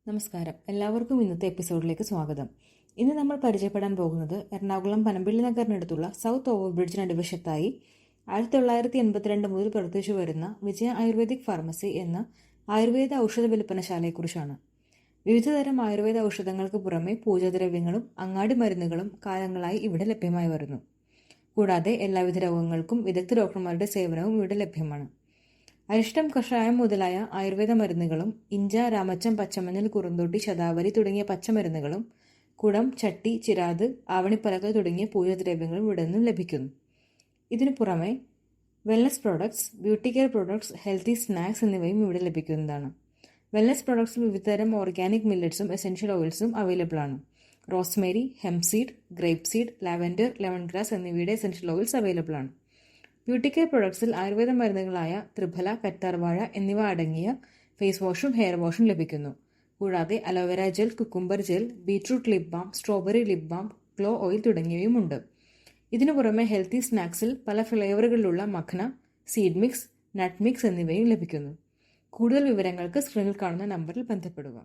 നമസ്കാരം, എല്ലാവർക്കും ഇന്നത്തെ എപ്പിസോഡിലേക്ക് സ്വാഗതം. ഇന്ന് നമ്മൾ പരിചയപ്പെടാൻ പോകുന്നത് എറണാകുളം പനമ്പിള്ളി നഗറിനടുത്തുള്ള സൗത്ത് ഓവർബ്രിഡ്ജിന് അടിവശത്തായി 1982 മുതൽ പ്രവർത്തിച്ചു വരുന്ന വിജയ ആയുർവേദിക് ഫാർമസി എന്ന ആയുർവേദ ഔഷധ വിൽപ്പനശാലയെക്കുറിച്ചാണ്. വിവിധതരം ആയുർവേദ ഔഷധങ്ങൾക്ക് പുറമെ പൂജാദ്രവ്യങ്ങളും അങ്ങാടി മരുന്നുകളും കാലങ്ങളായി ഇവിടെ ലഭ്യമായി വരുന്നു. കൂടാതെ എല്ലാവിധ രോഗങ്ങൾക്കും വിദഗ്ധ ഡോക്ടർമാരുടെ സേവനവും ഇവിടെ ലഭ്യമാണ്. അരിഷ്ടം, കഷായം മുതലായ ആയുർവേദ മരുന്നുകളും ഇഞ്ച, രാമച്ചം, പച്ചമഞ്ഞൾ, കുറുന്തോട്ടി, ശതാവരി തുടങ്ങിയ പച്ചമരുന്നുകളും കുടം, ചട്ടി, ചിരാത്, ആവണിപ്പലകൾ തുടങ്ങിയ പൂജാദ്രവ്യങ്ങളും ഇവിടെ നിന്നും ലഭിക്കുന്നു. ഇതിനു പുറമെ wellness products, beauty care products, healthy snacks എന്നിവയും ഇവിടെ ലഭിക്കുന്നതാണ്. വെൽനസ് പ്രോഡക്ട്സിൽ വിവിധതരം ഓർഗാനിക് മില്ലറ്റ്സും എസെൻഷ്യൽ ഓയിൽസും അവൈലബിൾ ആണ്. Rosemary, hempseed, grape seed, lavender, lemon grass എന്നിവയുടെ എസെൻഷ്യൽ ഓയിൽസ് അവൈലബിൾ ആണ്. ബ്യൂട്ടി കെയർ പ്രൊഡക്ട്സിൽ ആയുർവേദ മരുന്നുകളായ ത്രിഫല, കറ്റാർവാഴ എന്നിവ അടങ്ങിയ ഫേസ് വാഷും ഹെയർ വാഷും ലഭിക്കുന്നു. കൂടാതെ aloe vera gel, cucumber gel, beetroot lip balm, strawberry lip balm, glow oil തുടങ്ങിയവയുമുണ്ട്. ഇതിനു പുറമെ ഹെൽത്തി സ്നാക്സിൽ പല ഫ്ലേവറുകളിലുള്ള മഖ്ന, സീഡ് മിക്സ്, നട്ട് മിക്സ് എന്നിവയും ലഭിക്കുന്നു. കൂടുതൽ വിവരങ്ങൾക്ക് സ്ക്രീനിൽ കാണുന്ന നമ്പറിൽ ബന്ധപ്പെടുക.